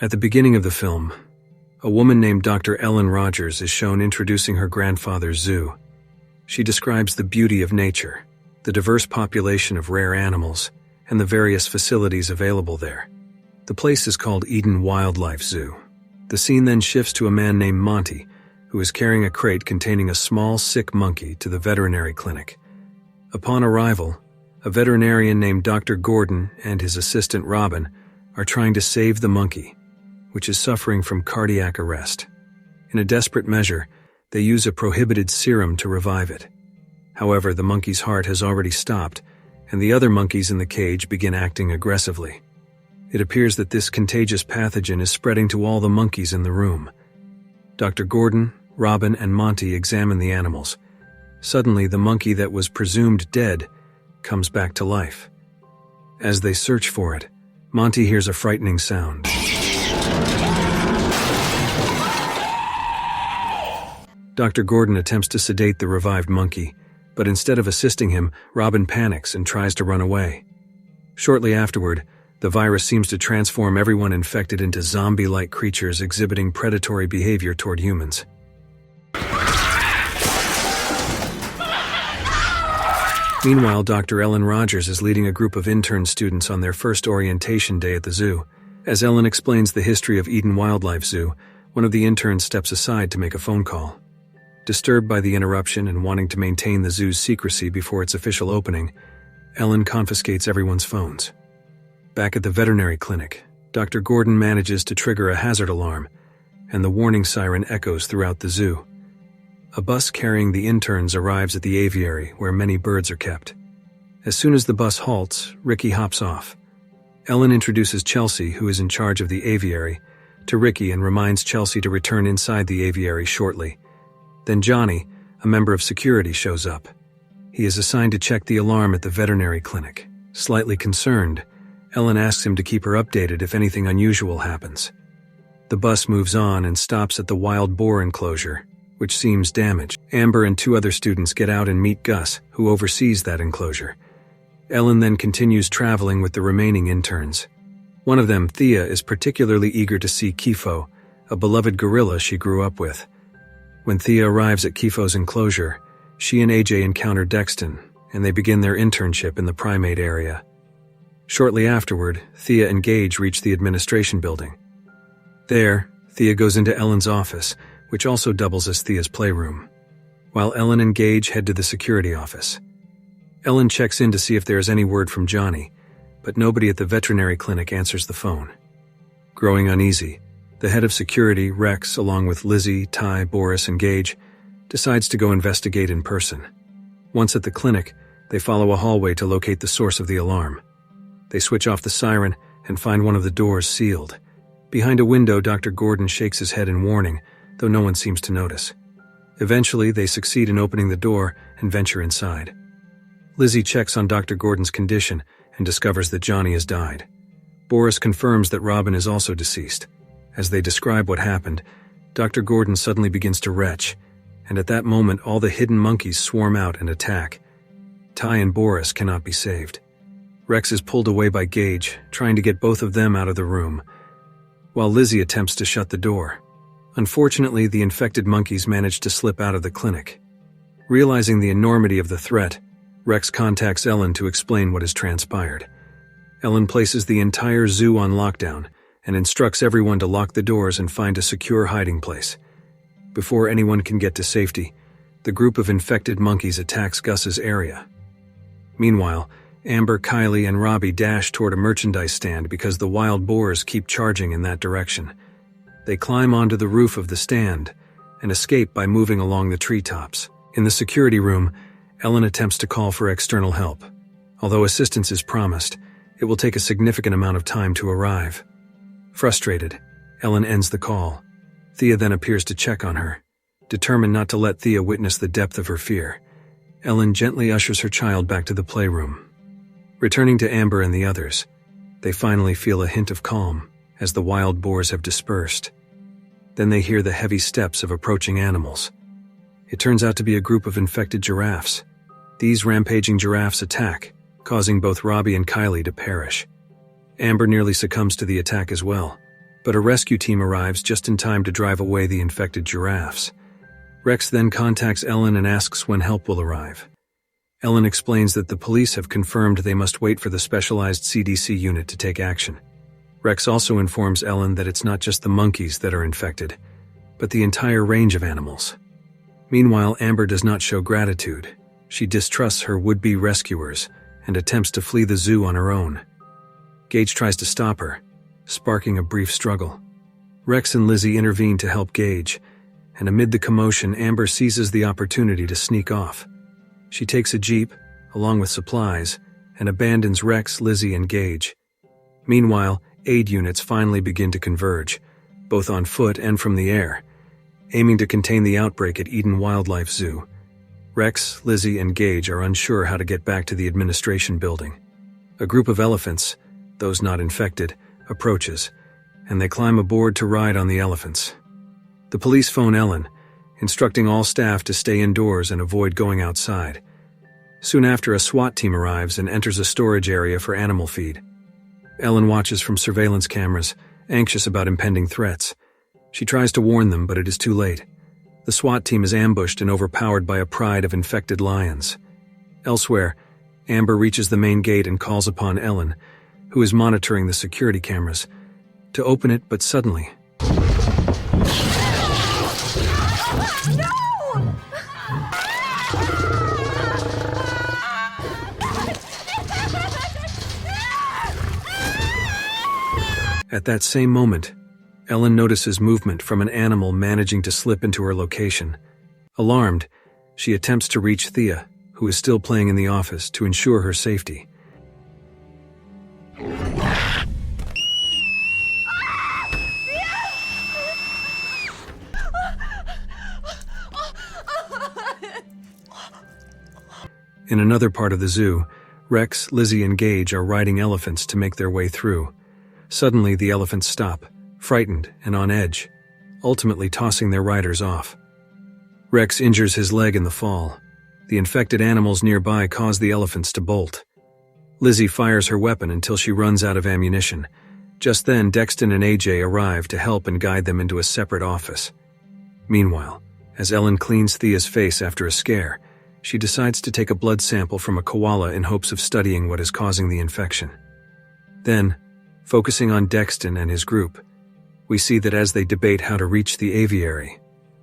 At the beginning of the film, a woman named Dr. Ellen Rogers is shown introducing her grandfather's zoo. She describes the beauty of nature, the diverse population of rare animals, and the various facilities available there. The place is called Eden Wildlife Zoo. The scene then shifts to a man named Monty, who is carrying a crate containing a small, sick monkey to the veterinary clinic. Upon arrival, a veterinarian named Dr. Gordon and his assistant Robin are trying to save the monkey, which is suffering from cardiac arrest. In a desperate measure, they use a prohibited serum to revive it. However, the monkey's heart has already stopped, and the other monkeys in the cage begin acting aggressively. It appears that this contagious pathogen is spreading to all the monkeys in the room. Dr. Gordon, Robin, and Monty examine the animals. Suddenly, the monkey that was presumed dead comes back to life. As they search for it, Monty hears a frightening sound. Dr. Gordon attempts to sedate the revived monkey, but instead of assisting him, Robin panics and tries to run away. Shortly afterward, the virus seems to transform everyone infected into zombie-like creatures exhibiting predatory behavior toward humans. Meanwhile, Dr. Ellen Rogers is leading a group of intern students on their first orientation day at the zoo. As Ellen explains the history of Eden Wildlife Zoo, one of the interns steps aside to make a phone call. Disturbed by the interruption and wanting to maintain the zoo's secrecy before its official opening, Ellen confiscates everyone's phones. Back at the veterinary clinic, Dr. Gordon manages to trigger a hazard alarm, and the warning siren echoes throughout the zoo. A bus carrying the interns arrives at the aviary where many birds are kept. As soon as the bus halts, Ricky hops off. Ellen introduces Chelsea, who is in charge of the aviary, to Ricky and reminds Chelsea to return inside the aviary shortly. Then Johnny, a member of security, shows up. He is assigned to check the alarm at the veterinary clinic. Slightly concerned, Ellen asks him to keep her updated if anything unusual happens. The bus moves on and stops at the wild boar enclosure, which seems damaged. Amber and two other students get out and meet Gus, who oversees that enclosure. Ellen then continues traveling with the remaining interns. One of them, Thea, is particularly eager to see Kifo, a beloved gorilla she grew up with. When Thea arrives at Kifo's enclosure, she and AJ encounter Dexton, and they begin their internship in the primate area. Shortly afterward, Thea and Gage reach the administration building. There, Thea goes into Ellen's office, which also doubles as Thea's playroom, while Ellen and Gage head to the security office. Ellen checks in to see if there is any word from Johnny, but nobody at the veterinary clinic answers the phone. Growing uneasy, the head of security, Rex, along with Lizzie, Ty, Boris, and Gage, decides to go investigate in person. Once at the clinic, they follow a hallway to locate the source of the alarm. They switch off the siren and find one of the doors sealed. Behind a window, Dr. Gordon shakes his head in warning, though no one seems to notice. Eventually, they succeed in opening the door and venture inside. Lizzie checks on Dr. Gordon's condition and discovers that Johnny has died. Boris confirms that Robin is also deceased. As they describe what happened, Dr. Gordon suddenly begins to retch, and at that moment all the hidden monkeys swarm out and attack. Ty and Boris cannot be saved. Rex is pulled away by Gage, trying to get both of them out of the room, while Lizzie attempts to shut the door. Unfortunately, the infected monkeys manage to slip out of the clinic. Realizing the enormity of the threat, Rex contacts Ellen to explain what has transpired. Ellen places the entire zoo on lockdown and instructs everyone to lock the doors and find a secure hiding place. Before anyone can get to safety, the group of infected monkeys attacks Gus's area. Meanwhile, Amber, Kylie, and Robbie dash toward a merchandise stand because the wild boars keep charging in that direction. They climb onto the roof of the stand and escape by moving along the treetops. In the security room, Ellen attempts to call for external help. Although assistance is promised, it will take a significant amount of time to arrive. Frustrated, Ellen ends the call. Thea then appears to check on her. Determined not to let Thea witness the depth of her fear, Ellen gently ushers her child back to the playroom. Returning to Amber and the others, they finally feel a hint of calm as the wild boars have dispersed. Then they hear the heavy steps of approaching animals. It turns out to be a group of infected giraffes. These rampaging giraffes attack, causing both Robbie and Kylie to perish. Amber nearly succumbs to the attack as well. but a rescue team arrives just in time to drive away the infected giraffes. Rex then contacts Ellen and asks when help will arrive. Ellen explains that the police have confirmed they must wait for the specialized CDC unit to take action. Rex also informs Ellen that it's not just the monkeys that are infected, but the entire range of animals. Meanwhile, Amber does not show gratitude. She distrusts her would-be rescuers and attempts to flee the zoo on her own. Gage tries to stop her, sparking a brief struggle. Rex and Lizzie intervene to help Gage, and amid the commotion, Amber seizes the opportunity to sneak off. She takes a jeep, along with supplies, and abandons Rex, Lizzie, and Gage. Meanwhile, aid units finally begin to converge, both on foot and from the air, aiming to contain the outbreak at Eden Wildlife Zoo. Rex, Lizzie, and Gage are unsure how to get back to the administration building. A group of elephants, those not infected, approaches, and they climb aboard to ride on the elephants. The police phone Ellen, instructing all staff to stay indoors and avoid going outside. Soon after, a SWAT team arrives and enters a storage area for animal feed. Ellen watches from surveillance cameras, anxious about impending threats. She tries to warn them, but it is too late. The SWAT team is ambushed and overpowered by a pride of infected lions. Elsewhere, Amber reaches the main gate and calls upon Ellen, who is monitoring the security cameras, to open it, but suddenly... At that same moment, Ellen notices movement from an animal managing to slip into her location. Alarmed, she attempts to reach Thea, who is still playing in the office, to ensure her safety. In another part of the zoo, Rex, Lizzie, and Gage are riding elephants to make their way through. Suddenly, the elephants stop, frightened and on edge, ultimately tossing their riders off. Rex injures his leg in the fall. The infected animals nearby cause the elephants to bolt. Lizzie fires her weapon until she runs out of ammunition. Just then, Dexton and AJ arrive to help and guide them into a separate office. Meanwhile, as Ellen cleans Thea's face after a scare, she decides to take a blood sample from a koala in hopes of studying what is causing the infection. Then, focusing on Dexton and his group, we see that as they debate how to reach the aviary,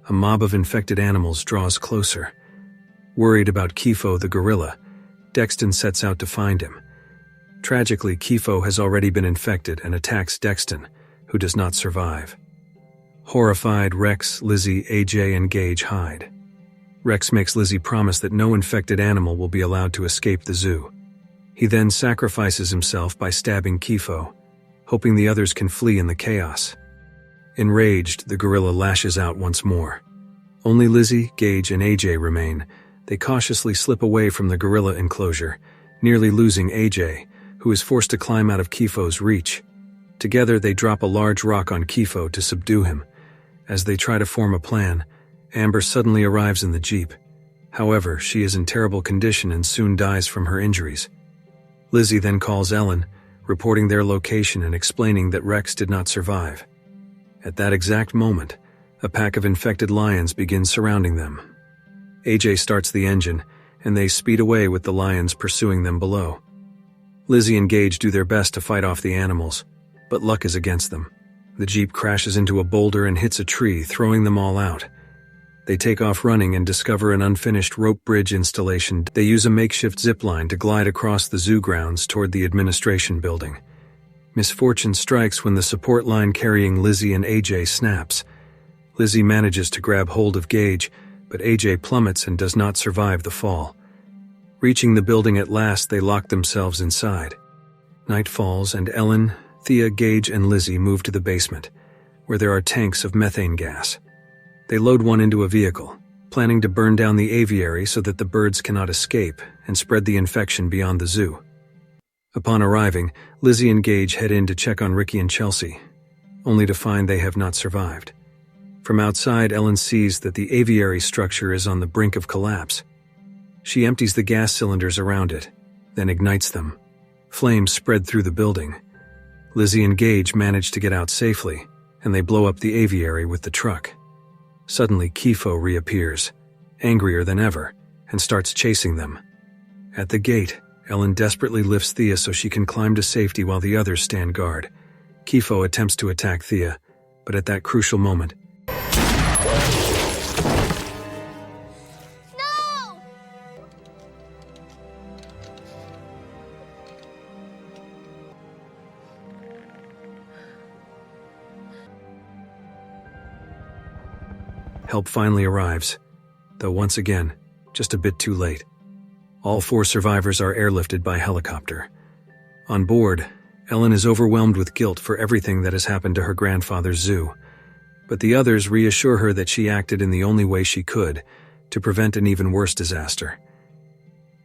a mob of infected animals draws closer. Worried about Kifo the gorilla, Dexton sets out to find him. Tragically, Kifo has already been infected and attacks Dexton, who does not survive. Horrified, Rex, Lizzie, AJ, and Gage hide. Rex makes Lizzie promise that no infected animal will be allowed to escape the zoo. He then sacrifices himself by stabbing Kifo, hoping the others can flee in the chaos. Enraged, the gorilla lashes out once more. Only Lizzie, Gage, and AJ remain. They cautiously slip away from the gorilla enclosure, nearly losing AJ, who is forced to climb out of Kifo's reach. Together, they drop a large rock on Kifo to subdue him. As they try to form a plan, Amber suddenly arrives in the jeep. However, she is in terrible condition and soon dies from her injuries. Lizzie then calls Ellen, reporting their location and explaining that Rex did not survive. At that exact moment, a pack of infected lions begins surrounding them. AJ starts the engine, and they speed away with the lions pursuing them below. Lizzie and Gage do their best to fight off the animals, but luck is against them. The jeep crashes into a boulder and hits a tree, throwing them all out. They take off running and discover an unfinished rope bridge installation. They use a makeshift zip line to glide across the zoo grounds toward the administration building. Misfortune strikes when the support line carrying Lizzie and AJ snaps. Lizzie manages to grab hold of Gage, but AJ plummets and does not survive the fall. Reaching the building at last, they lock themselves inside. Night falls and Ellen, Thea, Gage, and Lizzie move to the basement, where there are tanks of methane gas. They load one into a vehicle, planning to burn down the aviary so that the birds cannot escape and spread the infection beyond the zoo. Upon arriving, Lizzie and Gage head in to check on Ricky and Chelsea, only to find they have not survived. From outside, Ellen sees that the aviary structure is on the brink of collapse. She empties the gas cylinders around it, then ignites them. Flames spread through the building. Lizzie and Gage manage to get out safely, and they blow up the aviary with the truck. Suddenly, Kifo reappears, angrier than ever, and starts chasing them. At the gate, Ellen desperately lifts Thea so she can climb to safety while the others stand guard. Kifo attempts to attack Thea, but at that crucial moment, No! help finally arrives, though once again, just a bit too late. All 4 survivors are airlifted by helicopter. On board, Ellen is overwhelmed with guilt for everything that has happened to her grandfather's zoo, but the others reassure her that she acted in the only way she could to prevent an even worse disaster.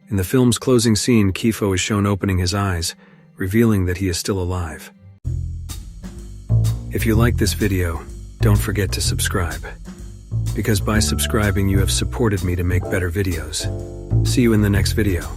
In the film's closing scene, Kifo is shown opening his eyes, revealing that he is still alive. If you like this video, don't forget to subscribe, because by subscribing you have supported me to make better videos. See you in the next video.